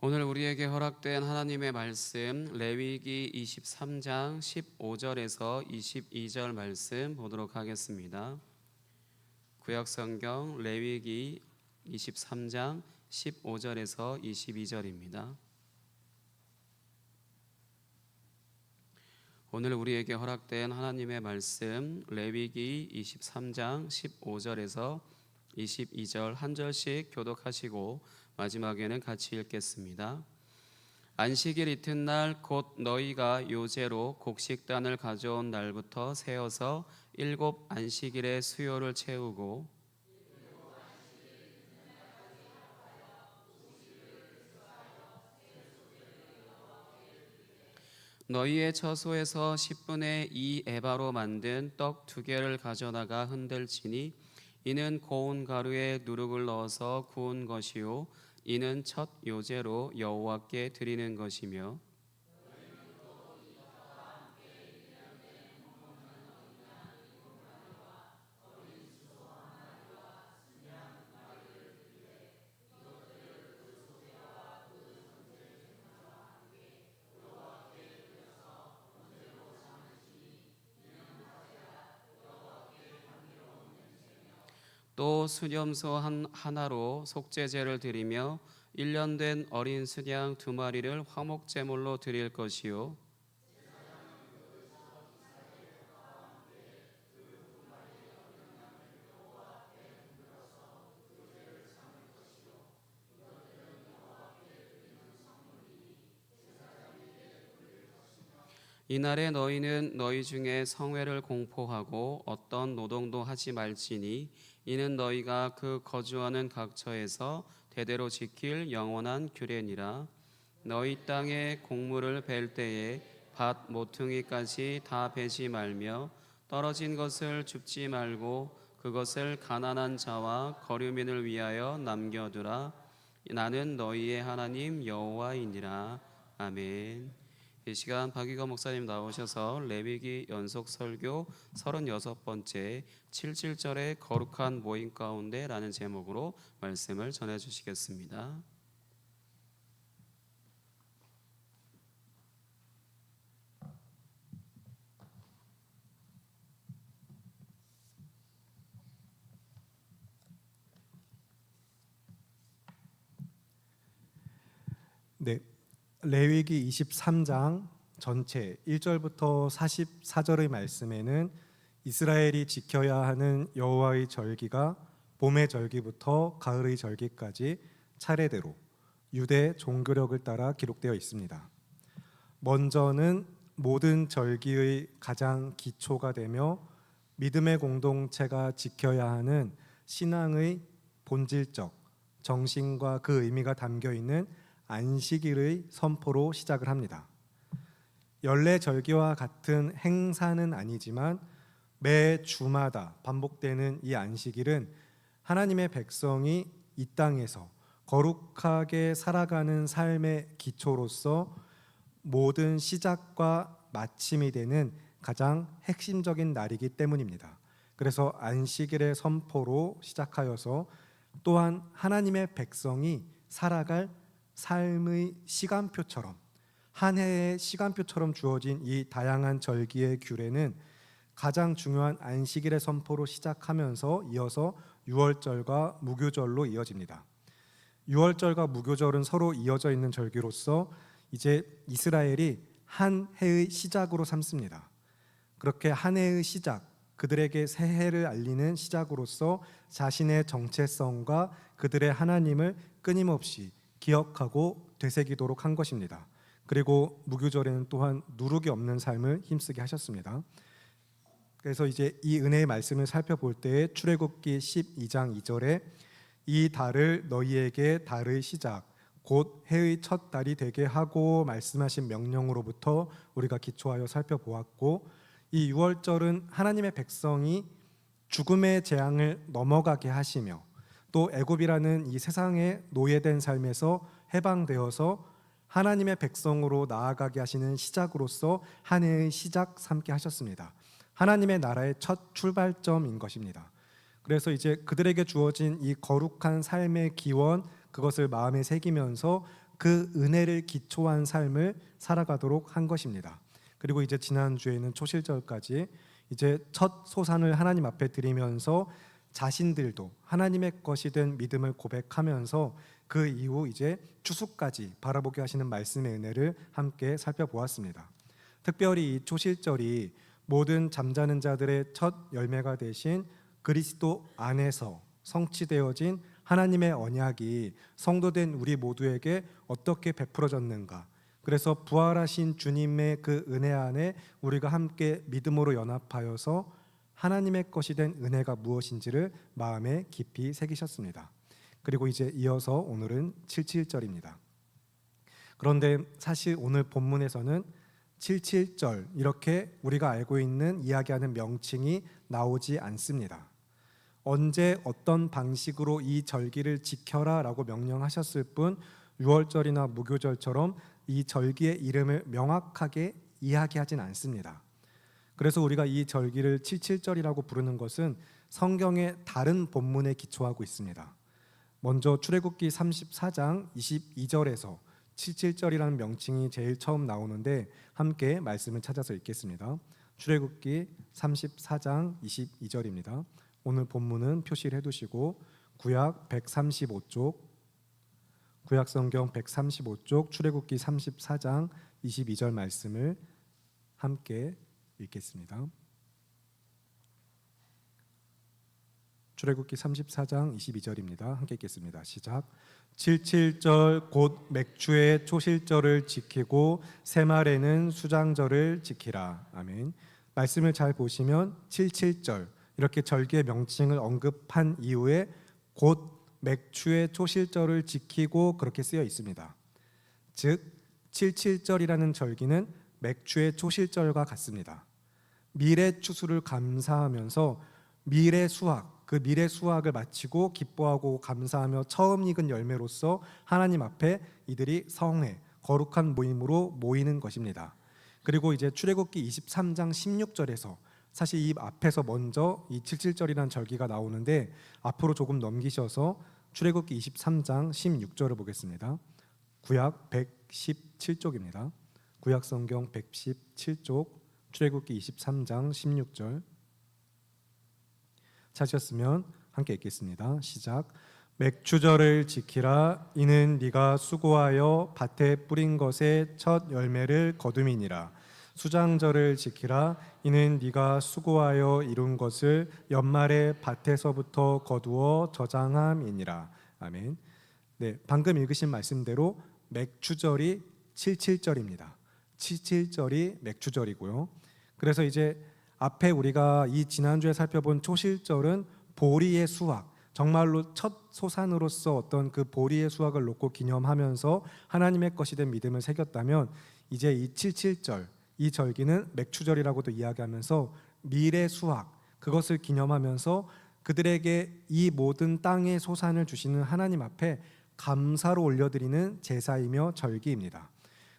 오늘 우리에게 허락된 하나님의 말씀 레위기 23장 15절에서 22절 말씀 보도록 하겠습니다. 구약성경 레위기 23장 15절에서 22절입니다. 오늘 우리에게 허락된 하나님의 말씀 레위기 23장 15절에서 22절 한 절씩 교독하시고 마지막에는 같이 읽겠습니다. 안식일 이튿날 곧 너희가 요제로 곡식단을 가져온 날부터 세어서 7 안식일의 수요를 채우고 너희의 처소에서 10분의 2 에바로 만든 떡 2개를 가져다가 흔들지니 이는 고운 가루에 누룩을 넣어서 구운 것이요 이는 첫 요제로 여호와께 드리는 것이며 또 수염소 하나로 속죄제를 드리며 1년 된 어린 수양 2마리를 화목제물로 드릴 것이요 이날에 너희는 너희 중에 성회를 공포하고 어떤 노동도 하지 말지니 이는 너희가 그 거주하는 각처에서 대대로 지킬 영원한 규례니라. 너희 땅에 곡물을 벨 때에 밭 모퉁이까지 다 베지 말며 떨어진 것을 줍지 말고 그것을 가난한 자와 거류민을 위하여 남겨두라. 나는 너희의 하나님 여호와이니라. 아멘. 이 시간 박유건 목사님 나오셔서 레위기 연속 설교 36번째 77절의 거룩한 모임 가운데 라는 제목으로 말씀을 전해 주시겠습니다. 네, 레위기 23장 전체 1절부터 44절의 말씀에는 이스라엘이 지켜야 하는 여호와의 절기가 봄의 절기부터 가을의 절기까지 차례대로 유대 종교력을 따라 기록되어 있습니다. 먼저는 모든 절기의 가장 기초가 되며 믿음의 공동체가 지켜야 하는 신앙의 본질적 정신과 그 의미가 담겨 있는 안식일의 선포로 시작을 합니다. 연례절기와 같은 행사는 아니지만 매 주마다 반복되는 이 안식일은 하나님의 백성이 이 땅에서 거룩하게 살아가는 삶의 기초로서 모든 시작과 마침이 되는 가장 핵심적인 날이기 때문입니다. 그래서 안식일의 선포로 시작하여서 또한 하나님의 백성이 살아갈 삶의 시간표처럼 한 해의 시간표처럼 주어진 이 다양한 절기의 규례는 가장 중요한 안식일의 선포로 시작하면서 이어서 유월절과 무교절로 이어집니다. 유월절과 무교절은 서로 이어져 있는 절기로서 이제 이스라엘이 한 해의 시작으로 삼습니다. 그렇게 한 해의 시작, 그들에게 새해를 알리는 시작으로서 자신의 정체성과 그들의 하나님을 끊임없이 기억하고 되새기도록 한 것입니다. 그리고 무교절에는 또한 누룩이 없는 삶을 힘쓰게 하셨습니다. 그래서 이제 이 은혜의 말씀을 살펴볼 때 출애굽기 12장 2절에 이 달을 너희에게 달의 시작 곧 해의 첫 달이 되게 하고 말씀하신 명령으로부터 우리가 기초하여 살펴보았고, 이 유월절은 하나님의 백성이 죽음의 재앙을 넘어가게 하시며 또 애굽이라는 이 세상에 노예된 삶에서 해방되어서 하나님의 백성으로 나아가게 하시는 시작으로서 한 해의 시작 삼게 하셨습니다. 하나님의 나라의 첫 출발점인 것입니다. 그래서 이제 그들에게 주어진 이 거룩한 삶의 기원, 그것을 마음에 새기면서 그 은혜를 기초한 삶을 살아가도록 한 것입니다. 그리고 이제 지난주에는 초실절까지 이제 첫 소산을 하나님 앞에 드리면서 자신들도 하나님의 것이 된 믿음을 고백하면서 그 이후 이제 추수까지 바라보게 하시는 말씀의 은혜를 함께 살펴보았습니다. 특별히 이 초실절이 모든 잠자는 자들의 첫 열매가 되신 그리스도 안에서 성취되어진 하나님의 언약이 성도된 우리 모두에게 어떻게 베풀어졌는가, 그래서 부활하신 주님의 그 은혜 안에 우리가 함께 믿음으로 연합하여서 하나님의 것이 된 은혜가 무엇인지를 마음에 깊이 새기셨습니다. 그리고 이제 이어서 오늘은 77절입니다. 그런데 사실 오늘 본문에서는 77절 이렇게 우리가 알고 있는 이야기하는 명칭이 나오지 않습니다. 언제 어떤 방식으로 이 절기를 지켜라 라고 명령하셨을 뿐 유월절이나 무교절처럼 이 절기의 이름을 명확하게 이야기하진 않습니다. 그래서 우리가 이 절기를 77절이라고 부르는 것은 성경의 다른 본문에 기초하고 있습니다. 먼저 출애굽기 34장 22절에서 77절이라는 명칭이 제일 처음 나오는데 함께 말씀을 찾아서 읽겠습니다. 출애굽기 34장 22절입니다. 오늘 본문은 표시를 해두시고 구약 135쪽, 구약 성경 135쪽 출애굽기 34장 22절 말씀을 함께 읽겠습니다. 출애굽기 34장 22절입니다. 함께 읽겠습니다. 시작. 77절 곧 맥주의 초실절을 지키고 새말에는 수장절을 지키라. 아멘. 말씀을 잘 보시면 77절 이렇게 절기의 명칭을 언급한 이후에 곧 맥주의 초실절을 지키고 그렇게 쓰여 있습니다. 즉 77절이라는 절기는 맥주의 초실절과 같습니다. 미래 추수를 감사하면서 미래 수확, 그 미래 수확을 마치고 기뻐하고 감사하며 처음 익은 열매로서 하나님 앞에 이들이 성회, 거룩한 모임으로 모이는 것입니다. 그리고 이제 출애굽기 23장 16절에서 사실 이 앞에서 먼저 이 77절이라는 절기가 나오는데 앞으로 조금 넘기셔서 출애굽기 23장 16절을 보겠습니다. 구약 117쪽입니다. 구약 성경 117쪽 출애굽기 23장 16절 찾으셨으면 함께 읽겠습니다. 시작. 맥주절을 지키라. 이는 네가 수고하여 밭에 뿌린 것의 첫 열매를 거둠이니라. 수장절을 지키라. 이는 네가 수고하여 이룬 것을 연말에 밭에서부터 거두어 저장함이니라. 아멘. 네, 방금 읽으신 말씀대로 맥주절이 77절입니다. 77절이 맥주절이고요. 그래서 이제 앞에 우리가 이 지난주에 살펴본 초실절은 보리의 수확, 정말로 첫 소산으로서 어떤 그 보리의 수확을 놓고 기념하면서 하나님의 것이 된 믿음을 새겼다면 이제 이 77절, 이 절기는 맥주절이라고도 이야기하면서 미래 수확, 그것을 기념하면서 그들에게 이 모든 땅의 소산을 주시는 하나님 앞에 감사로 올려드리는 제사이며 절기입니다.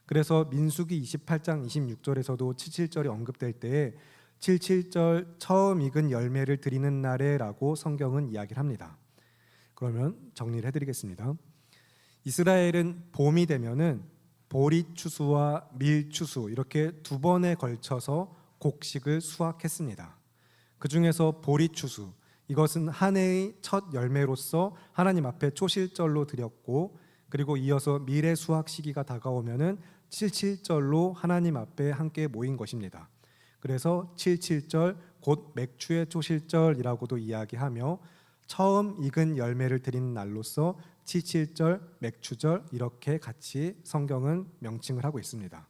그래서 민수기 28장 26절에서도 77절이 언급될 때에 77절 처음 익은 열매를 드리는 날에라고 성경은 이야기를 합니다. 그러면 정리를 해드리겠습니다. 이스라엘은 봄이 되면은 보리 추수와 밀 추수 이렇게 두 번에 걸쳐서 곡식을 수확했습니다. 그 중에서 보리 추수, 이것은 한 해의 첫 열매로서 하나님 앞에 초실절로 드렸고, 그리고 이어서 미래 수확 시기가 다가오면은 77절로 하나님 앞에 함께 모인 것입니다. 그래서 77절 곧 맥주의 초실절이라고도 이야기하며 처음 익은 열매를 드리는 날로서 77절, 맥주절 이렇게 같이 성경은 명칭을 하고 있습니다.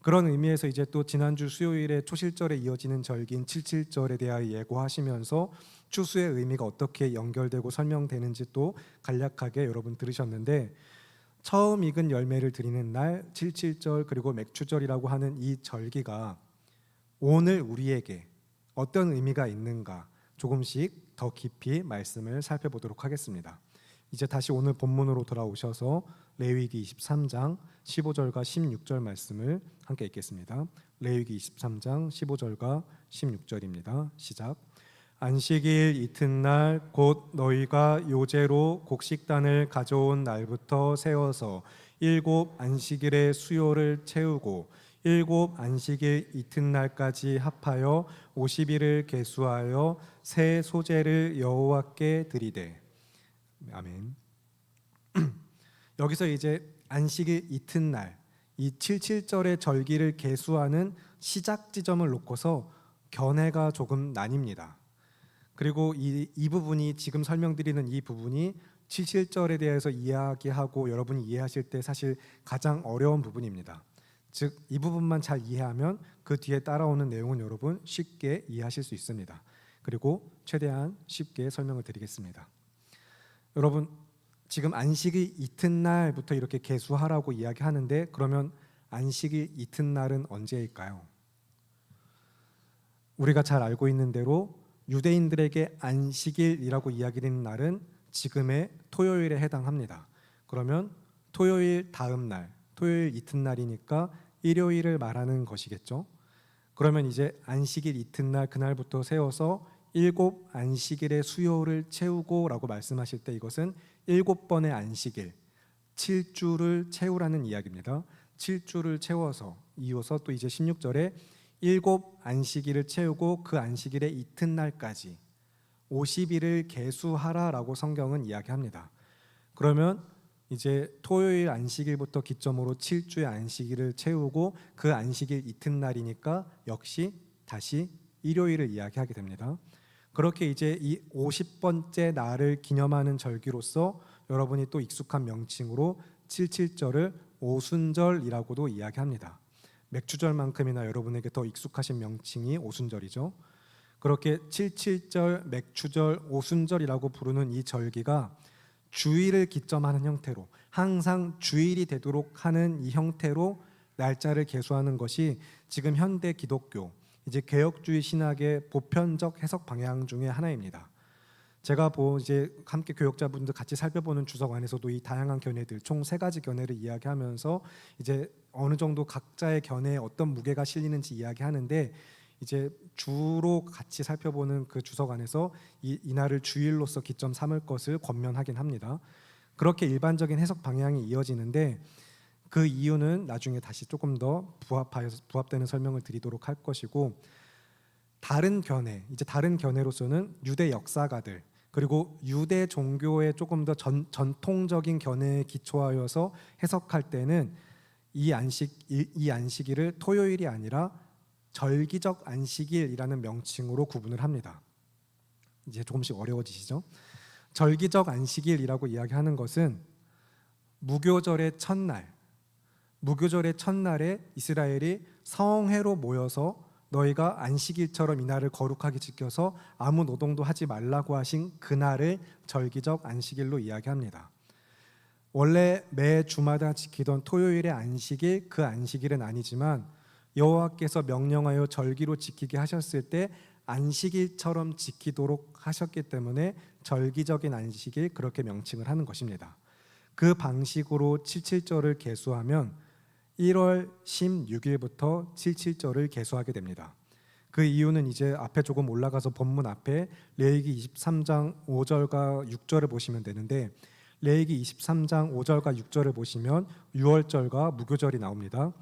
그런 의미에서 이제 또 지난주 수요일에 초실절에 이어지는 절기인 77절에 대하여 예고하시면서 추수의 의미가 어떻게 연결되고 설명되는지 또 간략하게 여러분 들으셨는데, 처음 익은 열매를 드리는 날 77절 그리고 맥주절이라고 하는 이 절기가 오늘 우리에게 어떤 의미가 있는가 조금씩 더 깊이 말씀을 살펴보도록 하겠습니다. 이제 다시 오늘 본문으로 돌아오셔서 레위기 23장 15절과 16절 말씀을 함께 읽겠습니다. 레위기 23장 15절과 16절입니다. 시작. 안식일 이튿날 곧 너희가 요제로 곡식단을 가져온 날부터 세워서 7 안식일의 수요를 채우고 7 안식일 이튿날까지 합하여 50일을 계수하여 새 소제를 여호와께 드리되. 아멘. 여기서 이제 안식일 이튿날 이 77절의 절기를 계수하는 시작 지점을 놓고서 견해가 조금 나뉩니다. 그리고 이 부분이 지금 설명드리는 이 부분이 77절에 대해서 이야기하고 여러분이 이해하실 때 사실 가장 어려운 부분입니다. 즉 이 부분만 잘 이해하면 그 뒤에 따라오는 내용은 여러분 쉽게 이해하실 수 있습니다. 그리고 최대한 쉽게 설명을 드리겠습니다. 여러분 지금 안식일 이튿날부터 이렇게 계수하라고 이야기하는데 그러면 안식일 이튿날은 언제일까요? 우리가 잘 알고 있는 대로 유대인들에게 안식일이라고 이야기되는 날은 지금의 토요일에 해당합니다. 그러면 토요일 다음 날, 토요일 이튿날이니까 일요일을 말하는 것이겠죠. 그러면 이제 안식일 이튿날 그날부터 세워서 7 안식일의 수요를 채우고라고 말씀하실 때 이것은 7번의 안식일, 7주를 채우라는 이야기입니다. 7주를 채워서 이어서 또 이제 16절에 7 안식일을 채우고 그 안식일의 이튿날까지 50일을 계수하라라고 성경은 이야기합니다. 그러면 이제 토요일 안식일부터 기점으로 7주의 안식일을 채우고 그 안식일 이튿날이니까 역시 다시 일요일을 이야기하게 됩니다. 그렇게 이제 이 50번째 날을 기념하는 절기로서 여러분이 또 익숙한 명칭으로 77절을 오순절이라고도 이야기합니다. 맥추절만큼이나 여러분에게 더 익숙하신 명칭이 오순절이죠. 그렇게 77절, 맥추절, 오순절이라고 부르는 이 절기가 주일을 기점하는 형태로 항상 주일이 되도록 하는 이 형태로 날짜를 계수하는 것이 지금 현대 기독교 이제 개혁주의 신학의 보편적 해석 방향 중에 하나입니다. 제가 이제 함께 교역자분들 같이 살펴보는 주석 안에서도 이 다양한 견해들 총 3가지 견해를 이야기하면서 이제 어느 정도 각자의 견해에 어떤 무게가 실리는지 이야기하는데 이제 주로 같이 살펴보는 그 주석 안에서 이 날을 주일로서 기점 삼을 것을 권면하긴 합니다. 그렇게 일반적인 해석 방향이 이어지는데 그 이유는 나중에 다시 조금 더 부합되는 설명을 드리도록 할 것이고 다른 견해로서는 유대 역사가들 그리고 유대 종교의 조금 더 전통적인 견해에 기초하여서 해석할 때는 이 안식일을 토요일이 아니라 절기적 안식일이라는 명칭으로 구분을 합니다. 이제 조금씩 어려워지시죠? 절기적 안식일이라고 이야기하는 것은 무교절의 첫날에 이스라엘이 성회로 모여서 너희가 안식일처럼 이 날을 거룩하게 지켜서 아무 노동도 하지 말라고 하신 그날을 절기적 안식일로 이야기합니다. 원래 매 주마다 지키던 토요일의 안식일, 그 안식일은 아니지만 여호와께서 명령하여 절기로 지키게 하셨을 때 안식일처럼 지키도록 하셨기 때문에 절기적인 안식일 그렇게 명칭을 하는 것입니다. 그 방식으로 77절을 계수하면 1월 16일부터 77절을 계수하게 됩니다. 그 이유는 이제 앞에 조금 올라가서 본문 앞에 레위기 23장 5절과 6절을 보시면 되는데 레위기 23장 5절과 6절을 보시면 유월절과 무교절이 나옵니다.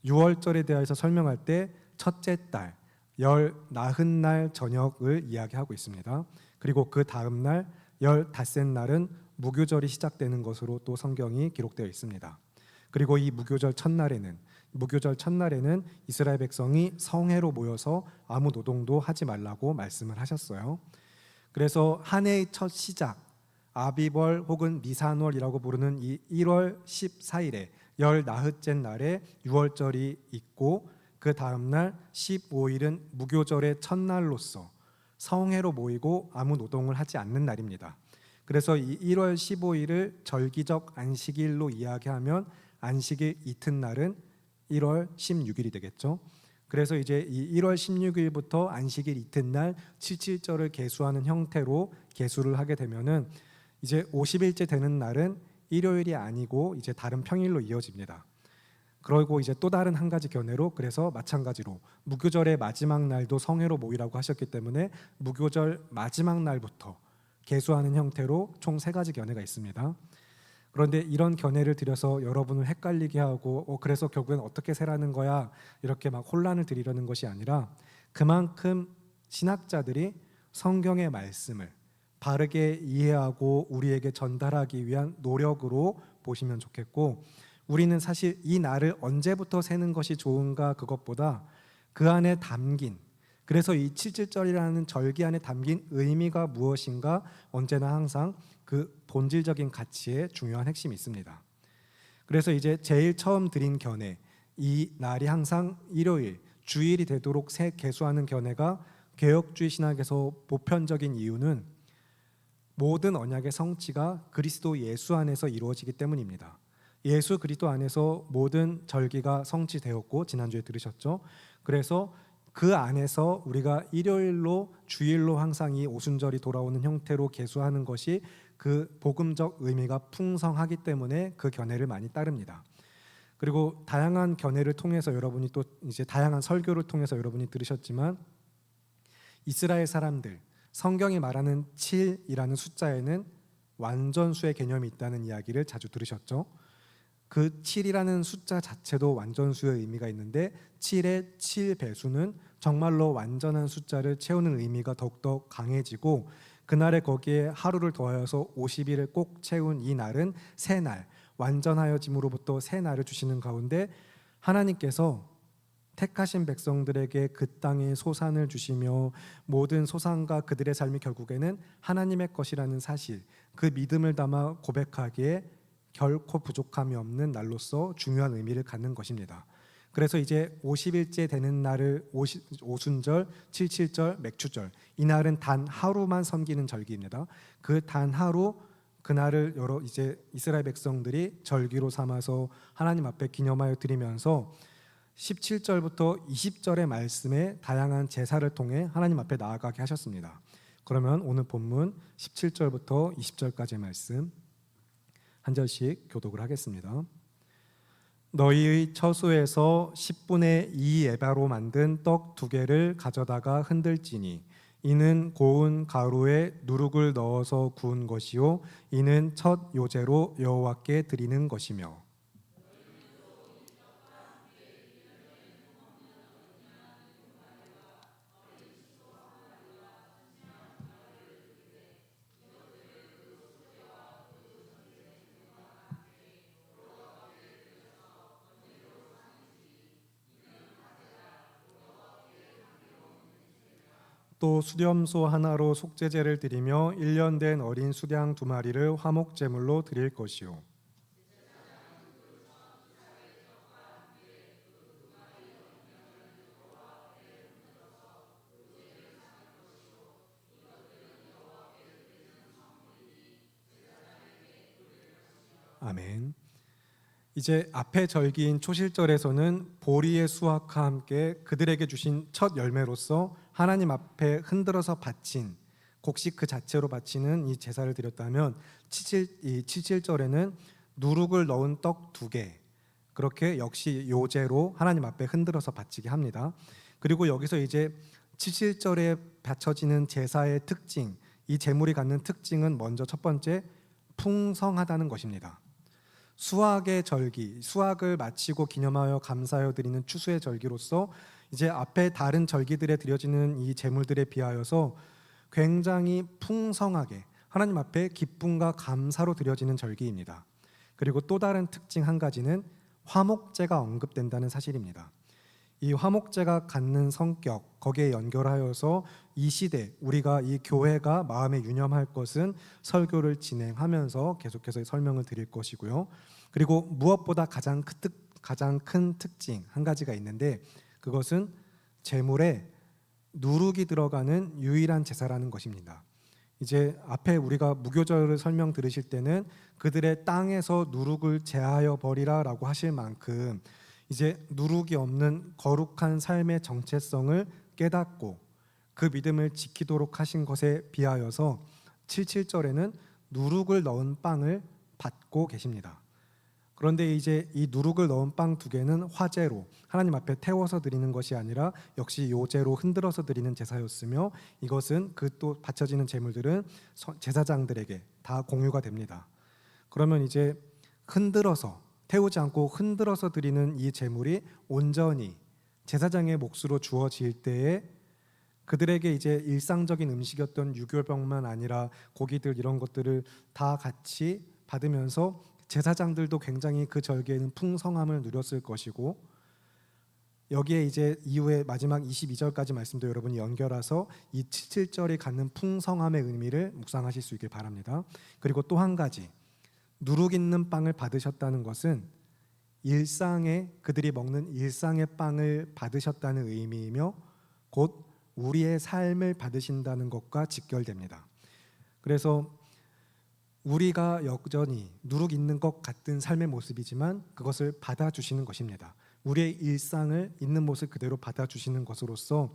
유월절에 대해서 설명할 때 첫째 달, 열 나흔 날 저녁을 이야기하고 있습니다. 그리고 그 다음 날 열 닷새 날은 무교절이 시작되는 것으로 또 성경이 기록되어 있습니다. 그리고 이 무교절 첫날에는 이스라엘 백성이 성회로 모여서 아무 노동도 하지 말라고 말씀을 하셨어요. 그래서 한 해의 첫 시작 아비벌 혹은 니산월이라고 부르는 이 1월 14일에 열 나흘째 날에 유월절이 있고 그 다음 날 15일은 무교절의 첫날로서 성회로 모이고 아무 노동을 하지 않는 날입니다. 그래서 이 1월 15일을 절기적 안식일로 이야기하면 안식일 이튿날은 1월 16일이 되겠죠. 그래서 이제 이 1월 16일부터 안식일 이튿날 77절을 계수하는 형태로 계수를 하게 되면은 이제 50일째 되는 날은 일요일이 아니고 이제 다른 평일로 이어집니다. 그리고 이제 또 다른 한 가지 견해로 그래서 마찬가지로 무교절의 마지막 날도 성회로 모이라고 하셨기 때문에 무교절 마지막 날부터 계수하는 형태로 총 세 가지 견해가 있습니다. 그런데 이런 견해를 들여서 여러분을 헷갈리게 하고 그래서 결국엔 어떻게 세라는 거야 이렇게 막 혼란을 드리려는 것이 아니라 그만큼 신학자들이 성경의 말씀을 바르게 이해하고 우리에게 전달하기 위한 노력으로 보시면 좋겠고, 우리는 사실 이 날을 언제부터 세는 것이 좋은가 그것보다 그 안에 담긴, 그래서 이 칠칠절이라는 절기 안에 담긴 의미가 무엇인가 언제나 항상 그 본질적인 가치에 중요한 핵심이 있습니다. 그래서 이제 제일 처음 드린 견해, 이 날이 항상 일요일, 주일이 되도록 개수하는 견해가 개혁주의 신학에서 보편적인 이유는 모든 언약의 성취가 그리스도 예수 안에서 이루어지기 때문입니다. 예수 그리스도 안에서 모든 절기가 성취되었고, 지난주에 들으셨죠? 그래서 그 안에서 우리가 일요일로 주일로 항상 이 오순절이 돌아오는 형태로 계수하는 것이 그 복음적 의미가 풍성하기 때문에 그 견해를 많이 따릅니다. 그리고 다양한 견해를 통해서 여러분이 또 이제 다양한 설교를 통해서 여러분이 들으셨지만, 이스라엘 사람들 성경이 말하는 7이라는 숫자에는 완전수의 개념이 있다는 이야기를 자주 들으셨죠. 그 7이라는 숫자 자체도 완전수의 의미가 있는데 7의 7배수는 정말로 완전한 숫자를 채우는 의미가 더욱더 강해지고, 그날에 거기에 하루를 더하여서 50일을 꼭 채운 이 날은 새 날, 완전하여짐으로부터 새 날을 주시는 가운데 하나님께서 택하신 백성들에게 그 땅의 소산을 주시며 모든 소산과 그들의 삶이 결국에는 하나님의 것이라는 사실, 그 믿음을 담아 고백하기에 결코 부족함이 없는 날로서 중요한 의미를 갖는 것입니다. 그래서 이제 50일째 되는 날을 오순절, 칠칠절, 맥추절, 이 날은 단 하루만 섬기는 절기입니다. 그 단 하루, 그날을 여러 이제 이스라엘 백성들이 절기로 삼아서 하나님 앞에 기념하여 드리면서 17절부터 20절의 말씀에 다양한 제사를 통해 하나님 앞에 나아가게 하셨습니다. 그러면 오늘 본문 17절부터 20절까지의 말씀 한 절씩 교독을 하겠습니다. 너희의 처소에서 10분의 2 에바로 만든 떡 2개를 가져다가 흔들지니 이는 고운 가루에 누룩을 넣어서 구운 것이요 이는 첫 요제로 여호와께 드리는 것이며, 또 수렴소 하나로 속죄제를 드리며 1년 된 어린 수양 2마리를 화목제물로 드릴 것이요 아멘. 이제 앞의 절기인 초실절에서는 보리의 수확과 함께 그들에게 주신 첫 열매로서 하나님 앞에 흔들어서 바친 곡식 그 자체로 바치는 이 제사를 드렸다면, 이 칠칠절에는 누룩을 넣은 떡 2개, 그렇게 역시 요제로 하나님 앞에 흔들어서 바치게 합니다. 그리고 여기서 이제 칠칠절에 바쳐지는 제사의 특징, 이 제물이 갖는 특징은 먼저 첫 번째, 풍성하다는 것입니다. 수확의 절기, 수확을 마치고 기념하여 감사하여 드리는 추수의 절기로서 이제 앞에 다른 절기들에 드려지는 이 제물들에 비하여서 굉장히 풍성하게 하나님 앞에 기쁨과 감사로 드려지는 절기입니다. 그리고 또 다른 특징 한 가지는 화목제가 언급된다는 사실입니다. 이 화목제가 갖는 성격, 거기에 연결하여서 이 시대 우리가 이 교회가 마음에 유념할 것은 설교를 진행하면서 계속해서 설명을 드릴 것이고요. 그리고 무엇보다 가장 큰 특징 한 가지가 있는데, 그것은 제물에 누룩이 들어가는 유일한 제사라는 것입니다. 이제 앞에 우리가 무교절을 설명 들으실 때는 그들의 땅에서 누룩을 제하여 버리라라고 하실 만큼 이제 누룩이 없는 거룩한 삶의 정체성을 깨닫고 그 믿음을 지키도록 하신 것에 비하여서 77절에는 누룩을 넣은 빵을 받고 계십니다. 그런데 이제 이 누룩을 넣은 빵 2개는 화제로 하나님 앞에 태워서 드리는 것이 아니라 역시 요제로 흔들어서 드리는 제사였으며, 이것은 그 또 바쳐지는 제물들은 제사장들에게 다 공유가 됩니다. 그러면 이제 흔들어서, 태우지 않고 흔들어서 드리는 이 제물이 온전히 제사장의 몫으로 주어질 때에 그들에게 이제 일상적인 음식이었던 유교병만 아니라 고기들 이런 것들을 다 같이 받으면서 제사장들도 굉장히 그 절기에는 풍성함을 누렸을 것이고, 여기에 이제 이후에 마지막 22절까지 말씀도 여러분이 연결해서 이 77절이 갖는 풍성함의 의미를 묵상하실 수 있길 바랍니다. 그리고 또 한 가지, 누룩 있는 빵을 받으셨다는 것은 일상에, 그들이 먹는 일상의 빵을 받으셨다는 의미이며 곧 우리의 삶을 받으신다는 것과 직결됩니다. 그래서 우리가 여전히 누룩 있는 것 같은 삶의 모습이지만 그것을 받아주시는 것입니다. 우리의 일상을 있는 모습 그대로 받아주시는 것으로서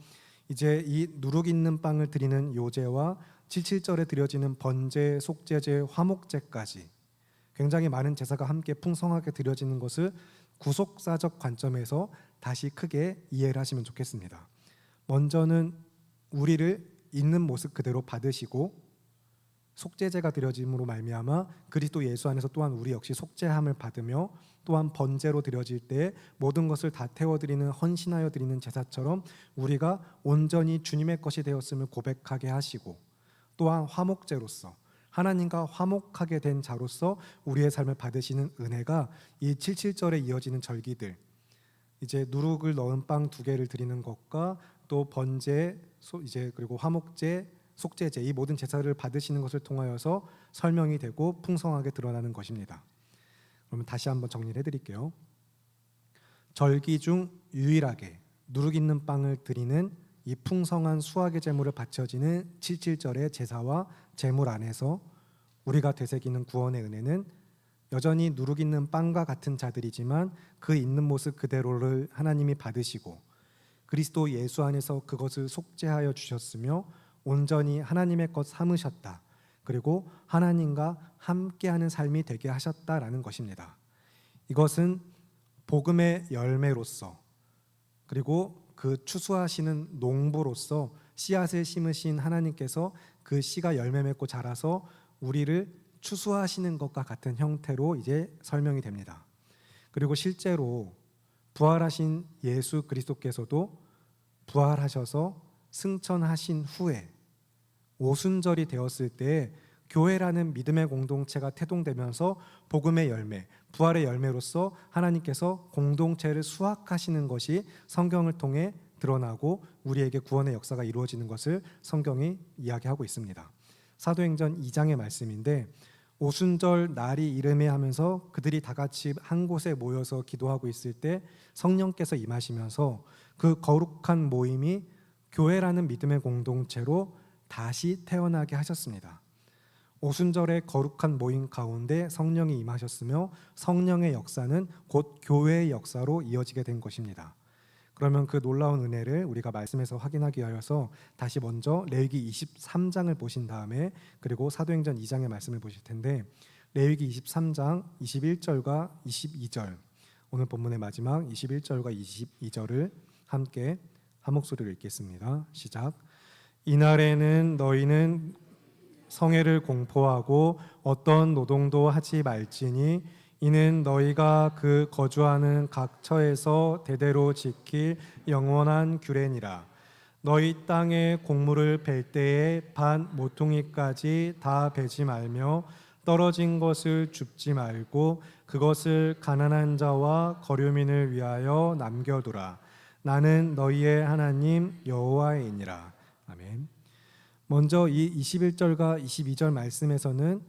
이제 이 누룩 있는 빵을 드리는 요제와 77절에 드려지는 번제, 속제제, 화목제까지 굉장히 많은 제사가 함께 풍성하게 드려지는 것을 구속사적 관점에서 다시 크게 이해를 하시면 좋겠습니다. 먼저는 우리를 있는 모습 그대로 받으시고 속죄제가 드려짐으로 말미암아 그리스도 예수 안에서 또한 우리 역시 속죄함을 받으며, 또한 번제로 드려질 때 모든 것을 다 태워드리는 헌신하여 드리는 제사처럼 우리가 온전히 주님의 것이 되었음을 고백하게 하시고, 또한 화목제로서 하나님과 화목하게 된 자로서 우리의 삶을 받으시는 은혜가 이 77절에 이어지는 절기들, 이제 누룩을 넣은 빵 2개를 드리는 것과 또 번제, 이제 그리고 화목제, 속죄제, 이 모든 제사를 받으시는 것을 통하여서 설명이 되고 풍성하게 드러나는 것입니다. 그러면 다시 한번 정리를 해드릴게요. 절기 중 유일하게 누룩 있는 빵을 드리는 이 풍성한 수확의 제물을 바쳐지는 77절의 제사와 제물 안에서 우리가 되새기는 구원의 은혜는 여전히 누룩 있는 빵과 같은 자들이지만 그 있는 모습 그대로를 하나님이 받으시고 그리스도 예수 안에서 그것을 속죄하여 주셨으며 온전히 하나님의 것 삼으셨다. 그리고 하나님과 함께하는 삶이 되게 하셨다라는 것입니다. 이것은 복음의 열매로서, 그리고 그 추수하시는 농부로서 씨앗을 심으신 하나님께서 그 씨가 열매 맺고 자라서 우리를 추수하시는 것과 같은 형태로 이제 설명이 됩니다. 그리고 실제로 부활하신 예수 그리스도께서도 부활하셔서 승천하신 후에 오순절이 되었을 때 교회라는 믿음의 공동체가 태동되면서 복음의 열매, 부활의 열매로서 하나님께서 공동체를 수확하시는 것이 성경을 통해 드러나고 우리에게 구원의 역사가 이루어지는 것을 성경이 이야기하고 있습니다. 사도행전 2장의 말씀인데, 오순절 날이 이르매 하면서 그들이 다 같이 한 곳에 모여서 기도하고 있을 때 성령께서 임하시면서 그 거룩한 모임이 교회라는 믿음의 공동체로 다시 태어나게 하셨습니다. 오순절의 거룩한 모임 가운데 성령이 임하셨으며 성령의 역사는 곧 교회의 역사로 이어지게 된 것입니다. 그러면 그 놀라운 은혜를 우리가 말씀에서 확인하기 위하여서 다시 먼저 레위기 23장을 보신 다음에 그리고 사도행전 2장의 말씀을 보실 텐데, 레위기 23장 21절과 22절, 오늘 본문의 마지막 21절과 22절을 함께 한 목소리로 읽겠습니다. 시작. 이날에는 너희는 성회를 공포하고 어떤 노동도 하지 말지니 이는 너희가 그 거주하는 각 처에서 대대로 지킬 영원한 규례니라. 너희 땅에 곡물을 벨 때에 반 모퉁이까지 다 베지 말며 떨어진 것을 줍지 말고 그것을 가난한 자와 거류민을 위하여 남겨두라. 나는 너희의 하나님 여호와이니라. 아멘. 먼저 이 21절과 22절 말씀에서는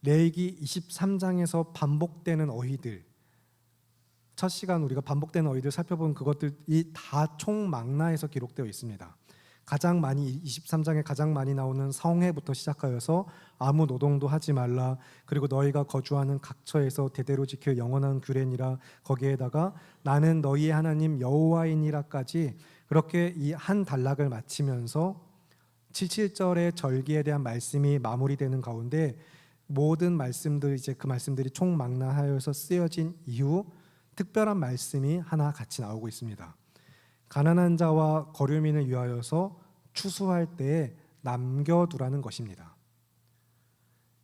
레위기 23장에서 반복되는 어휘들, 첫 시간 우리가 반복되는 어휘들 살펴본 그것들이 다 총망라해서 기록되어 있습니다. 가장 많이 23장에 가장 많이 나오는 성회부터 시작하여서 아무 노동도 하지 말라, 그리고 너희가 거주하는 각처에서 대대로 지킬 영원한 규례니라, 거기에다가 나는 너희의 하나님 여호와이니라까지 그렇게 이 한 단락을 마치면서 77절의 절기에 대한 말씀이 마무리되는 가운데 모든 말씀들 이제 그 말씀들이 총망라하여서 쓰여진 이후 특별한 말씀이 하나 같이 나오고 있습니다. 가난한 자와 거류민을 위하여서 추수할 때에 남겨두라는 것입니다.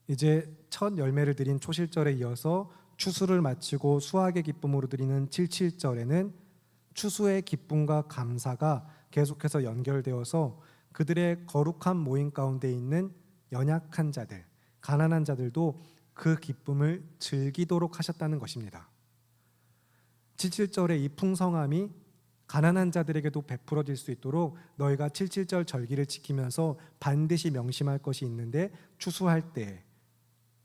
이제 첫 열매를 드린 초실절에 이어서 추수를 마치고 수확의 기쁨으로 드리는 칠칠절에는 추수의 기쁨과 감사가 계속해서 연결되어서 그들의 거룩한 모임 가운데 있는 연약한 자들, 가난한 자들도 그 기쁨을 즐기도록 하셨다는 것입니다. 77절의 이 풍성함이 가난한 자들에게도 베풀어질 수 있도록 너희가 77절 절기를 지키면서 반드시 명심할 것이 있는데, 추수할 때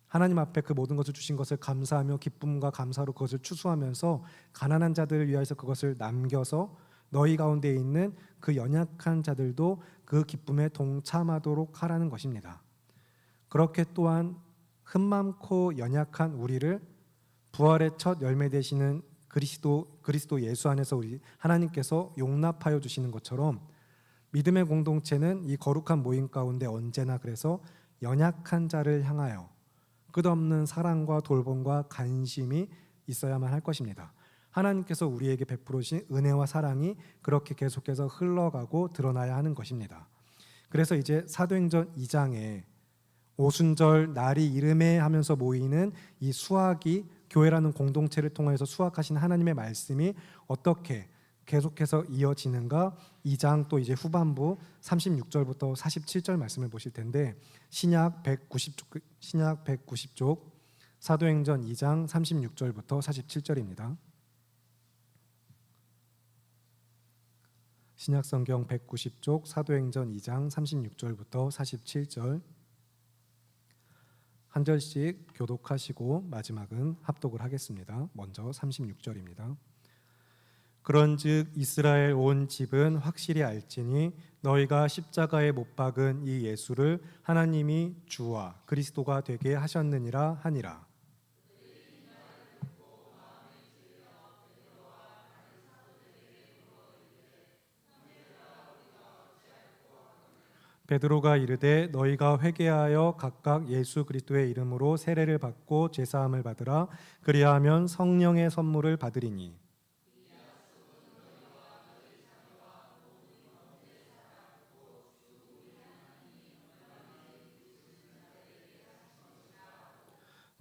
하나님 앞에 그 모든 것을 주신 것을 감사하며 기쁨과 감사로 그것을 추수하면서 가난한 자들을 위하여서 그것을 남겨서 너희 가운데 있는 그 연약한 자들도 그 기쁨에 동참하도록 하라는 것입니다. 그렇게 또한 흠많고 연약한 우리를 부활의 첫 열매 되시는 그리스도 예수 안에서 우리 하나님께서 용납하여 주시는 것처럼 믿음의 공동체는 이 거룩한 모임 가운데 언제나 그래서 연약한 자를 향하여 끝없는 사랑과 돌봄과 관심이 있어야만 할 것입니다. 하나님께서 우리에게 베풀으신 은혜와 사랑이 그렇게 계속해서 흘러가고 드러나야 하는 것입니다. 그래서 이제 사도행전 2장에 오순절 날이 이름에 하면서 모이는 이 수학이 교회라는 공동체를 통해서 수확하신 하나님의 말씀이 어떻게 계속해서 이어지는가, 2장 또 이제 후반부 36절부터 47절 말씀을 보실 텐데, 신약 190쪽 사도행전 2장 36절부터 47절입니다. 신약 성경 190쪽 사도행전 2장 36절부터 47절 한 절씩 교독하시고 마지막은 합독을 하겠습니다. 먼저 36절입니다. 그런즉 이스라엘 온 집은 확실히 알지니 너희가 십자가에 못 박은 이 예수를 하나님이 주와 그리스도가 되게 하셨느니라 하니라. 베드로가 이르되 너희가 회개하여 각각 예수 그리스도의 이름으로 세례를 받고 제사함을 받으라. 그리하면 성령의 선물을 받으리니.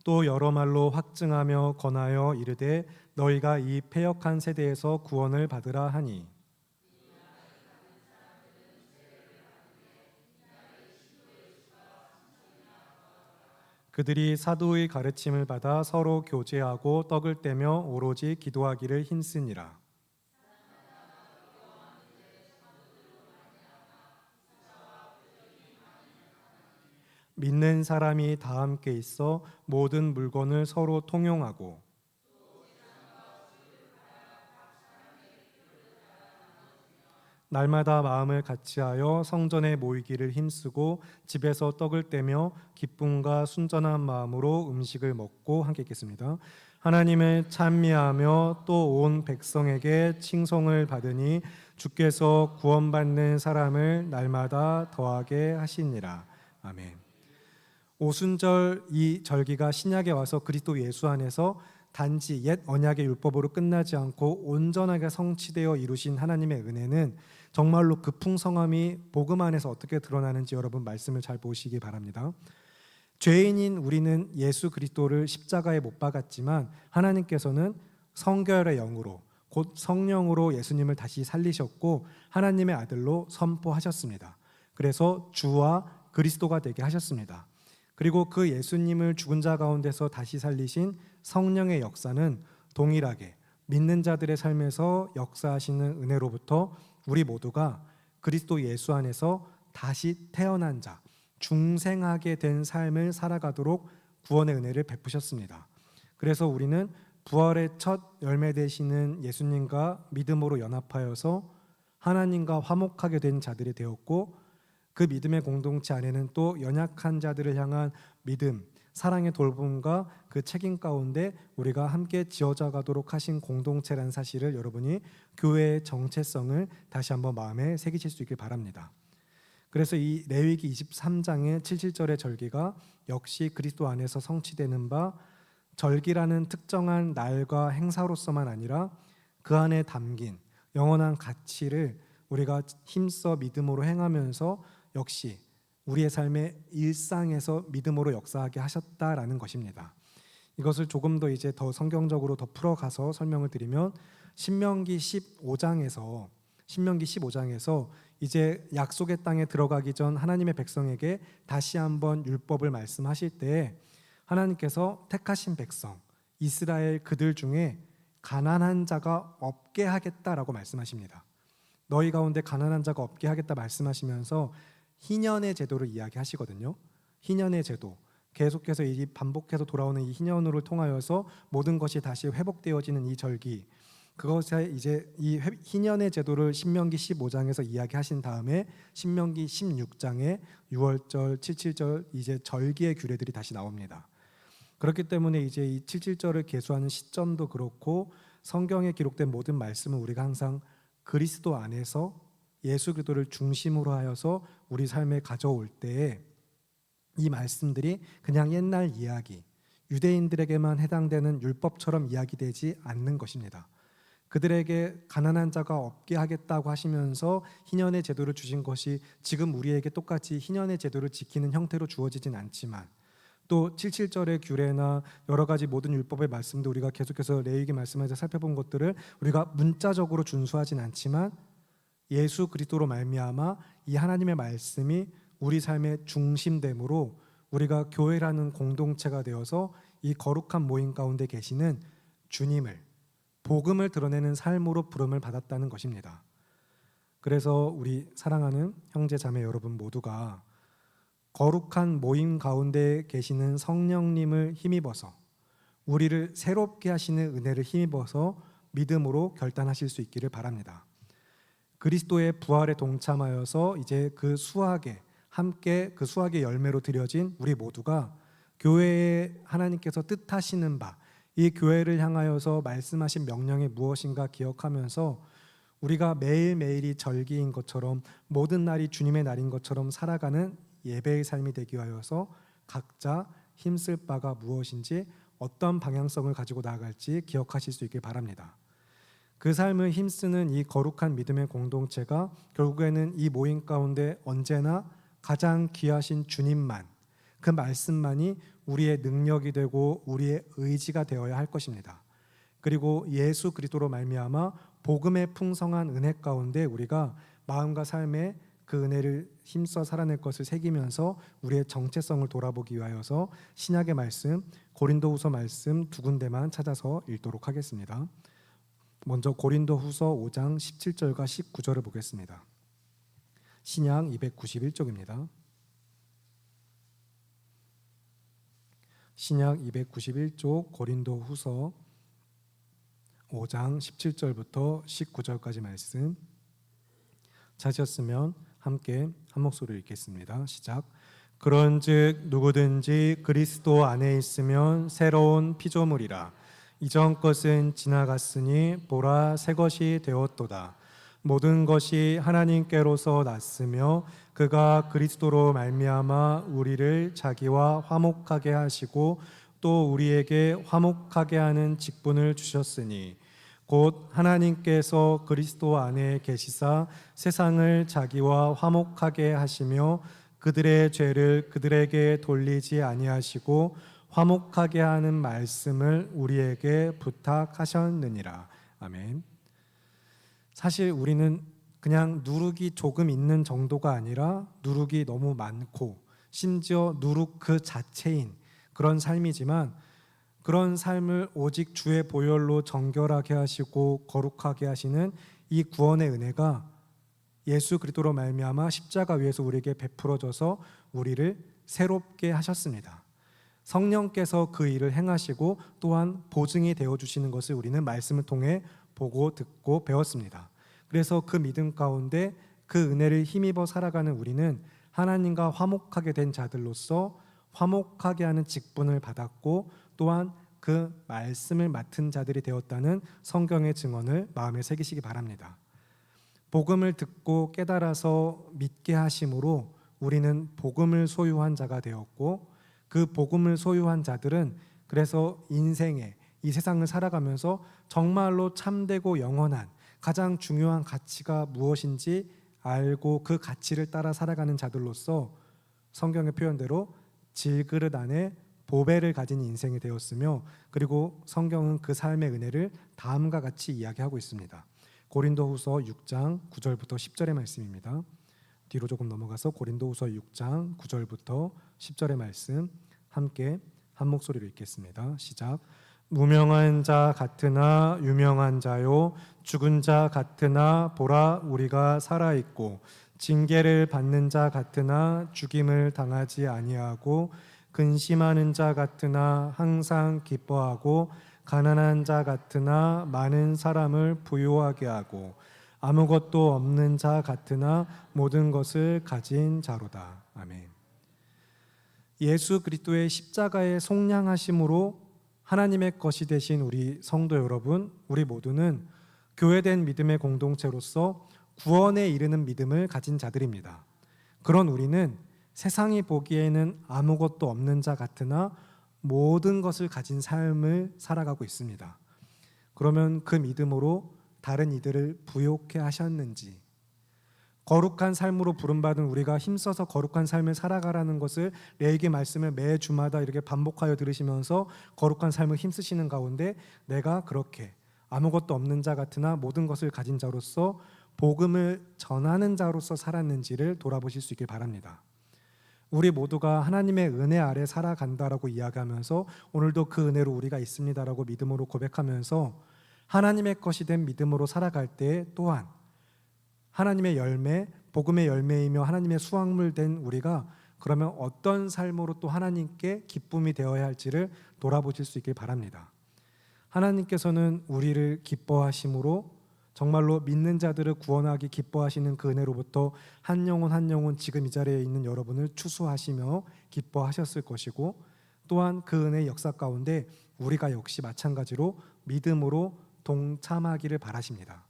또 여러 말로 확증하며 권하여 이르되 너희가 이 패역한 세대에서 구원을 받으라 하니. 그들이 사도의 가르침을 받아 서로 교제하고 떡을 떼며 오로지 기도하기를 힘쓰니라. 믿는 사람이 다 함께 있어 모든 물건을 서로 통용하고 날마다 마음을 같이하여 성전에 모이기를 힘쓰고 집에서 떡을 떼며 기쁨과 순전한 마음으로 음식을 먹고 함께 있겠습니다. 하나님을 찬미하며 또 온 백성에게 칭송을 받으니 주께서 구원받는 사람을 날마다 더하게 하시니라. 아멘. 오순절 이 절기가 신약에 와서 그리스도 예수 안에서 단지 옛 언약의 율법으로 끝나지 않고 온전하게 성취되어 이루신 하나님의 은혜는 정말로 그 풍성함이 복음 안에서 어떻게 드러나는지 여러분 말씀을 잘 보시기 바랍니다. 죄인인 우리는 예수 그리스도를 십자가에 못 박았지만 하나님께서는 성결의 영으로 곧 성령으로 예수님을 다시 살리셨고 하나님의 아들로 선포하셨습니다. 그래서 주와 그리스도가 되게 하셨습니다. 그리고 그 예수님을 죽은 자 가운데서 다시 살리신 성령의 역사는 동일하게 믿는 자들의 삶에서 역사하시는 은혜로부터 우리 모두가 그리스도 예수 안에서 다시 태어난 자, 중생하게 된 삶을 살아가도록 구원의 은혜를 베푸셨습니다. 그래서 우리는 부활의 첫 열매 되시는 예수님과 믿음으로 연합하여서 하나님과 화목하게 된 자들이 되었고, 그 믿음의 공동체 안에는 또 연약한 자들을 향한 믿음, 사랑의 돌봄과 그 책임 가운데 우리가 함께 지어져 가도록 하신 공동체라는 사실을 여러분이 교회의 정체성을 다시 한번 마음에 새기실 수 있길 바랍니다. 그래서 이 레위기 23장의 77절의 절기가 역시 그리스도 안에서 성취되는 바 절기라는 특정한 날과 행사로서만 아니라 그 안에 담긴 영원한 가치를 우리가 힘써 믿음으로 행하면서 역시 우리의 삶의 일상에서 믿음으로 역사하게 하셨다라는 것입니다. 이것을 조금 더 이제 더 성경적으로 더 풀어가서 설명을 드리면 신명기 15장에서 이제 약속의 땅에 들어가기 전 하나님의 백성에게 다시 한번 율법을 말씀하실 때 하나님께서 택하신 백성 이스라엘 그들 중에 가난한 자가 없게 하겠다라고 말씀하십니다. 너희 가운데 가난한 자가 없게 하겠다 말씀하시면서 희년의 제도를 이야기하시거든요. 희년의 제도, 계속해서 이 반복해서 돌아오는 이 희년으로 통하여서 모든 것이 다시 회복되어지는 이 절기, 그것에 이제 이 희년의 제도를 신명기 15장에서 이야기하신 다음에 신명기 16장에 6월절, 77절 이제 절기의 규례들이 다시 나옵니다. 그렇기 때문에 이제 이 77절을 계수하는 시점도 그렇고 성경에 기록된 모든 말씀은 우리가 항상 그리스도 안에서 예수 그리스도를 중심으로 하여서 우리 삶에 가져올 때에 이 말씀들이 그냥 옛날 이야기, 유대인들에게만 해당되는 율법처럼 이야기되지 않는 것입니다. 그들에게 가난한 자가 없게 하겠다고 하시면서 희년의 제도를 주신 것이 지금 우리에게 똑같이 희년의 제도를 지키는 형태로 주어지진 않지만 또 77절의 규례나 여러 가지 모든 율법의 말씀도 우리가 계속해서 레위기 말씀에서 살펴본 것들을 우리가 문자적으로 준수하진 않지만 예수 그리스도로 말미암아 이 하나님의 말씀이 우리 삶의 중심됨으로 우리가 교회라는 공동체가 되어서 이 거룩한 모임 가운데 계시는 주님을 복음을 드러내는 삶으로 부름을 받았다는 것입니다. 그래서 우리 사랑하는 형제 자매 여러분 모두가 거룩한 모임 가운데 계시는 성령님을 힘입어서 우리를 새롭게 하시는 은혜를 힘입어서 믿음으로 결단하실 수 있기를 바랍니다. 그리스도의 부활에 동참하여서 이제 그 수확에 함께 그 수확의 열매로 드려진 우리 모두가 교회에 하나님께서 뜻하시는 바, 이 교회를 향하여서 말씀하신 명령이 무엇인가 기억하면서 우리가 매일매일이 절기인 것처럼 모든 날이 주님의 날인 것처럼 살아가는 예배의 삶이 되기 위하여서 각자 힘쓸 바가 무엇인지 어떤 방향성을 가지고 나아갈지 기억하실 수 있길 바랍니다. 그 삶을 힘쓰는 이 거룩한 믿음의 공동체가 결국에는 이 모임 가운데 언제나 가장 귀하신 주님만, 그 말씀만이 우리의 능력이 되고 우리의 의지가 되어야 할 것입니다. 그리고 예수 그리스도로 말미암아 복음의 풍성한 은혜 가운데 우리가 마음과 삶에 그 은혜를 힘써 살아낼 것을 새기면서 우리의 정체성을 돌아보기 위하여서 신약의 말씀, 고린도후서 말씀 두 군데만 찾아서 읽도록 하겠습니다. 먼저 고린도후서 5장 17절과 19절을 보겠습니다. 신약 291쪽입니다. 신약 291쪽 고린도후서 5장 17절부터 19절까지 말씀 찾으셨으면 함께 한 목소리로 읽겠습니다. 시작. 그런즉 누구든지 그리스도 안에 있으면 새로운 피조물이라. 이전 것은 지나갔으니 보라 새 것이 되었도다. 모든 것이 하나님께로서 났으며 그가 그리스도로 말미암아 우리를 자기와 화목하게 하시고 또 우리에게 화목하게 하는 직분을 주셨으니 곧 하나님께서 그리스도 안에 계시사 세상을 자기와 화목하게 하시며 그들의 죄를 그들에게 돌리지 아니하시고 화목하게 하는 말씀을 우리에게 부탁하셨느니라. 아멘. 사실 우리는 그냥 누룩이 조금 있는 정도가 아니라 누룩이 너무 많고 심지어 누룩 그 자체인 그런 삶이지만 그런 삶을 오직 주의 보혈로 정결하게 하시고 거룩하게 하시는 이 구원의 은혜가 예수 그리스도로 말미암아 십자가 위에서 우리에게 베풀어져서 우리를 새롭게 하셨습니다. 성령께서 그 일을 행하시고 또한 보증이 되어주시는 것을 우리는 말씀을 통해 보고 듣고 배웠습니다. 그래서 그 믿음 가운데 그 은혜를 힘입어 살아가는 우리는 하나님과 화목하게 된 자들로서 화목하게 하는 직분을 받았고 또한 그 말씀을 맡은 자들이 되었다는 성경의 증언을 마음에 새기시기 바랍니다. 복음을 듣고 깨달아서 믿게 하심으로 우리는 복음을 소유한 자가 되었고, 그 복음을 소유한 자들은 그래서 인생에 이 세상을 살아가면서 정말로 참되고 영원한 가장 중요한 가치가 무엇인지 알고 그 가치를 따라 살아가는 자들로서 성경의 표현대로 질그릇 안에 보배를 가진 인생이 되었으며, 그리고 성경은 그 삶의 은혜를 다음과 같이 이야기하고 있습니다. 고린도후서 6장 9절부터 10절의 말씀입니다. 뒤로 조금 넘어가서 고린도후서 6장 9절부터 10절의 말씀 함께 한 목소리로 읽겠습니다. 시작. 무명한 자 같으나 유명한 자요, 죽은 자 같으나 보라 우리가 살아있고, 징계를 받는 자 같으나 죽임을 당하지 아니하고, 근심하는 자 같으나 항상 기뻐하고, 가난한 자 같으나 많은 사람을 부유하게 하고, 아무것도 없는 자 같으나 모든 것을 가진 자로다. 아멘. 예수 그리스도의 십자가의 속량하심으로 하나님의 것이 되신 우리 성도 여러분, 우리 모두는 교회된 믿음의 공동체로서 구원에 이르는 믿음을 가진 자들입니다. 그런 우리는 세상이 보기에는 아무것도 없는 자 같으나 모든 것을 가진 삶을 살아가고 있습니다. 그러면 그 믿음으로 다른 이들을 부욕해 하셨는지, 거룩한 삶으로 부름받은 우리가 힘써서 거룩한 삶을 살아가라는 것을 레위기 말씀을 매 주마다 이렇게 반복하여 들으시면서 거룩한 삶을 힘쓰시는 가운데 내가 그렇게 아무것도 없는 자 같으나 모든 것을 가진 자로서 복음을 전하는 자로서 살았는지를 돌아보실 수 있길 바랍니다. 우리 모두가 하나님의 은혜 아래 살아간다라고 이야기하면서 오늘도 그 은혜로 우리가 있습니다라고 믿음으로 고백하면서 하나님의 것이 된 믿음으로 살아갈 때 또한 하나님의 열매, 복음의 열매이며 하나님의 수확물 된 우리가 그러면 어떤 삶으로 또 하나님께 기쁨이 되어야 할지를 돌아보실 수 있길 바랍니다. 하나님께서는 우리를 기뻐하심으로 정말로 믿는 자들을 구원하기 기뻐하시는 그 은혜로부터 한 영혼 한 영혼 지금 이 자리에 있는 여러분을 추수하시며 기뻐하셨을 것이고, 또한 그 은혜의 역사 가운데 우리가 역시 마찬가지로 믿음으로 동참하기를 바라십니다.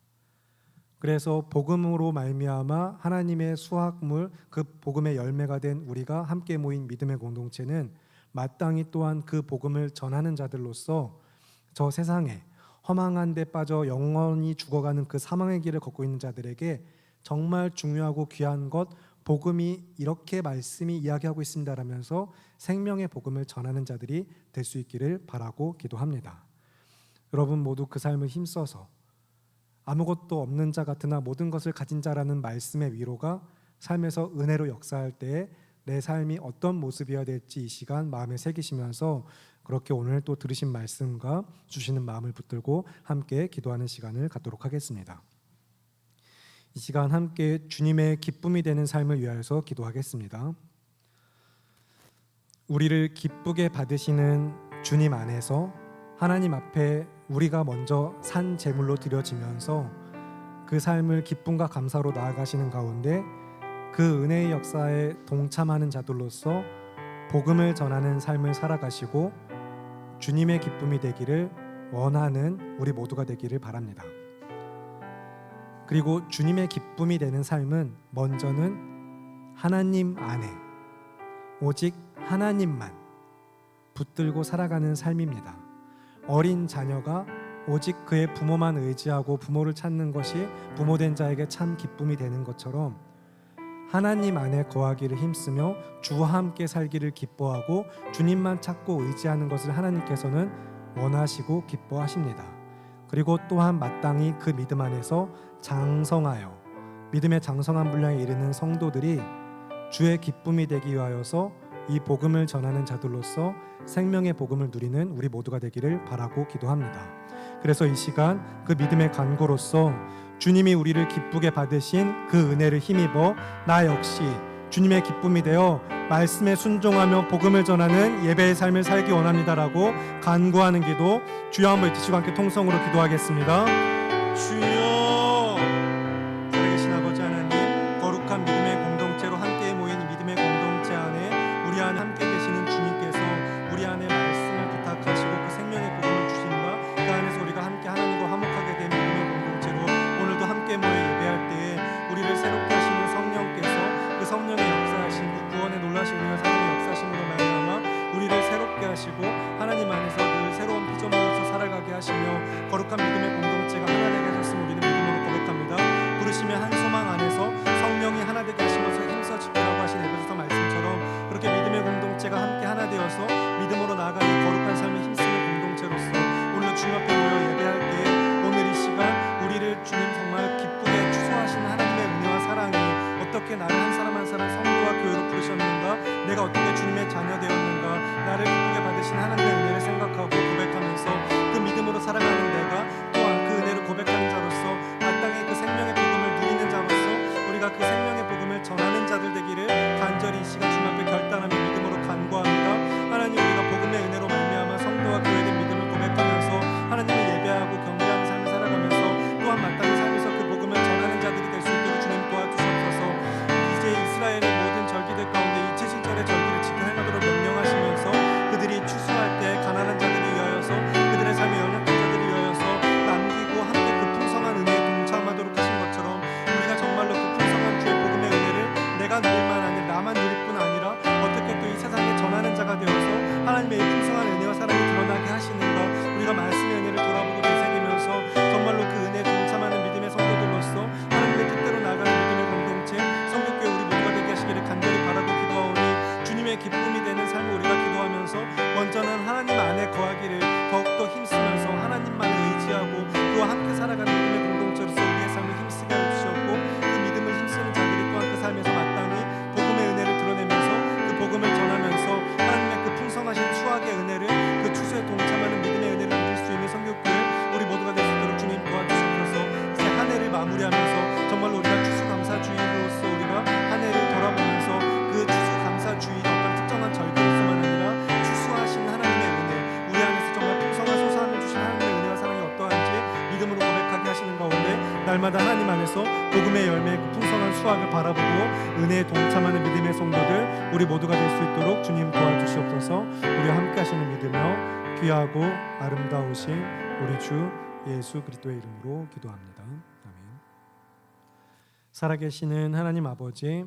그래서 복음으로 말미암아 하나님의 수확물, 그 복음의 열매가 된 우리가 함께 모인 믿음의 공동체는 마땅히 또한 그 복음을 전하는 자들로서 저 세상에 허망한 데 빠져 영원히 죽어가는 그 사망의 길을 걷고 있는 자들에게 정말 중요하고 귀한 것, 복음이 이렇게 말씀이 이야기하고 있습니다라면서 생명의 복음을 전하는 자들이 될 수 있기를 바라고 기도합니다. 여러분 모두 그 삶을 힘써서 아무것도 없는 자 같으나 모든 것을 가진 자라는 말씀의 위로가 삶에서 은혜로 역사할 때에 내 삶이 어떤 모습이어야 될지 이 시간 마음에 새기시면서 그렇게 오늘 또 들으신 말씀과 주시는 마음을 붙들고 함께 기도하는 시간을 갖도록 하겠습니다. 이 시간 함께 주님의 기쁨이 되는 삶을 위하여서 기도하겠습니다. 우리를 기쁘게 받으시는 주님 안에서 하나님 앞에 우리가 먼저 산 제물로 드려지면서 그 삶을 기쁨과 감사로 나아가시는 가운데 그 은혜의 역사에 동참하는 자들로서 복음을 전하는 삶을 살아가시고 주님의 기쁨이 되기를 원하는 우리 모두가 되기를 바랍니다. 그리고 주님의 기쁨이 되는 삶은 먼저는 하나님 안에 오직 하나님만 붙들고 살아가는 삶입니다. 어린 자녀가 오직 그의 부모만 의지하고 부모를 찾는 것이 부모된 자에게 참 기쁨이 되는 것처럼 하나님 안에 거하기를 힘쓰며 주와 함께 살기를 기뻐하고 주님만 찾고 의지하는 것을 하나님께서는 원하시고 기뻐하십니다. 그리고 또한 마땅히 그 믿음 안에서 장성하여 믿음의 장성한 분량에 이르는 성도들이 주의 기쁨이 되기 위하여서 이 복음을 전하는 자들로서 생명의 복음을 누리는 우리 모두가 되기를 바라고 기도합니다. 그래서 이 시간 그 믿음의 간구로서 주님이 우리를 기쁘게 받으신 그 은혜를 힘입어 나 역시 주님의 기쁨이 되어 말씀에 순종하며 복음을 전하는 예배의 삶을 살기 원합니다라고 간구하는 기도, 주여 한번 외치시고 함께 통성으로 기도하겠습니다. 주여, 살아계신 아버지 하나님, 거룩한 믿음의 공동체로 함께 모인 믿음의 공동체 안에 우리 안에 함께 계시는 주님께서 우리 안에 말씀을 부탁하시고 그 생명의 복음을 주신 바 그 안에서 우리가 함께 하나님과 화목하게 된 믿음의 공동체로 오늘도 함께 모여 예배할 때에 공동체가 하나 되게 하셨음을 우리는 믿음으로 고백합니다. 부르심의 한 소망 안에서 성령이 하나 되게 하시면서 힘써 지키라고 하신 에베소서 말씀처럼 그렇게 믿음의 공동체가 함께 하나 되어서 믿음으로 나아가는 거룩한 삶에 힘쓰는 공동체로서 오늘 주님 앞에 모여 예배할 때에 오늘 이 시간 우리를 주님 정말 기쁘게 추수하시는 하나님의 은혜와 사랑이 어떻게 나를 한 사람 한 사람 성도와 교회로 부르셨는가, 내가 어떻게 주님의 자녀 되었는가, 나를 기쁘게 받으신 하나님의 은혜를 생각하고 고백하면서 그 믿음으로 살아가는 내가 또한 그 은혜를 고백하는 자로서 마땅히 그 생명의 복음을 누리는 자로서 우리가 그 생명의 복음을 전하는 자들 되기를 간절히 이 시간 주님 앞에 결단하며 믿음으로 간구합니다. 하나님, 우리가 복음의 은혜로 말미암아 성도와 교회된 믿음을 고백하면서 하나님을 예배하고 경배하는 삶을 살아가면서 또한 마땅히 삶에서 그 복음을 전하는 자들이 될 수 있도록 주님 도와주시옵소서. 이제 이스라엘의 모든 절기들 가운데 이 칠칠절의 절기를 지켜 행하도록 명령하시면서 그들이 추수할 때 가난한 자들을 위하여서 그들의 삶에 연약한 자들을 위하여서 남기고 함께 그 풍성한 은혜에 동참하도록 하신 것처럼 우리가 정말로 그 풍성한 주의 복음의 은혜를 내가 누릴 만 아니라 나만 누릴 뿐 아니라 어떻게 또 이 세상에 전하는 자가 되어서 하나님의 이 풍성한 은혜와 사랑이 드러나게 하시는가, 우리가 말씀의 은혜를 돌아보고 되새기면서 정말로 그 은혜에 동참하는 믿음의 성도들로서 하나님의 뜻대로 나아가는 믿음의 공동체 성교교회 우리 모두가 되게 하시기를 간절히 바라고 기도하오니 주님의 기쁨이 되는 삶을 우리가 기도하면서 먼저는 하나님 안에 거하기를 더욱더 힘쓰면서 하나님만을 의지하고 그와 함께 살아가는 믿음의 공동체로서 우리의 삶을 힘쓰게 하여 주시옵고 그 믿음을 힘쓰는 자들이 또한 그 삶에서 마땅히 복음의 은혜를 드러내면서 그 복음을 전하면서 하나님의 그 풍성하신 수확의 은혜를 그 추수에 동참하는 믿음의 은혜를 누릴 수 있는 성교교회 우리 모두가 될 수 있도록 주님 도와주셔서 이제 한 해를 마무리하면서 정말로 우리가 추수감사주의로서 우리가 한 해를 돌아보면서 그 추수감사주의 어떤 특정한 절기로서만 아니라 추수하신 하나님의 은혜, 우리 안에서 정말 풍성한 소산을 주신 하나님의 은혜와 사랑이 어떠한지 믿음으로 고백하게 하시는 가운데 날마다 하나님 안에서 복음의 열매의 그 풍성한 수확을 바라보고 은혜에 동참하는 믿음의 성도들 우리 모두가 될 수 있도록 주님 도와주시옵소서. 우리와 함께 하시는 믿으며 귀하고 아름다우신 우리 주 예수 그리스도의 이름으로 기도합니다. 아멘. 살아계시는 하나님 아버지,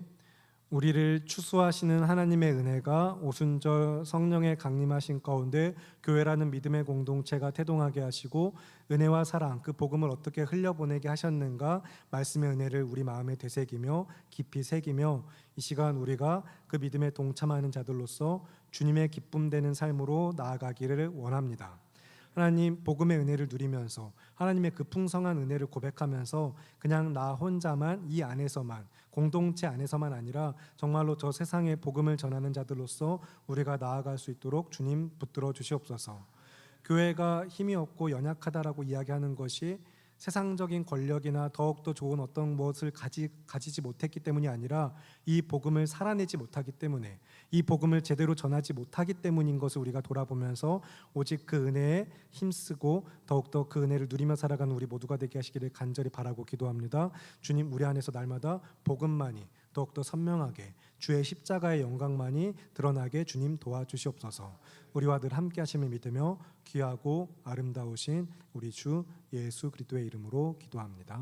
우리를 추수하시는 하나님의 은혜가 오순절 성령의 강림하신 가운데 교회라는 믿음의 공동체가 태동하게 하시고 은혜와 사랑 그 복음을 어떻게 흘려보내게 하셨는가 말씀의 은혜를 우리 마음에 되새기며 깊이 새기며 이 시간 우리가 그 믿음에 동참하는 자들로서 주님의 기쁨 되는 삶으로 나아가기를 원합니다. 하나님, 복음의 은혜를 누리면서 하나님의 그 풍성한 은혜를 고백하면서 그냥 나 혼자만 이 안에서만 공동체 안에서만 아니라 정말로 저 세상에 복음을 전하는 자들로서 우리가 나아갈 수 있도록 주님 붙들어 주시옵소서. 교회가 힘이 없고 연약하다라고 이야기하는 것이 세상적인 권력이나 더욱더 좋은 어떤 무엇을 가지지 못했기 때문이 아니라 이 복음을 살아내지 못하기 때문에, 이 복음을 제대로 전하지 못하기 때문인 것을 우리가 돌아보면서 오직 그 은혜에 힘쓰고 더욱더 그 은혜를 누리며 살아가는 우리 모두가 되게 하시기를 간절히 바라고 기도합니다. 주님, 우리 안에서 날마다 복음만이 더욱더 선명하게 주의 십자가의 영광만이 드러나게 주님 도와주시옵소서. 우리와 늘 함께 하심을 믿으며 귀하고 아름다우신 우리 주 예수 그리스도의 이름으로 기도합니다.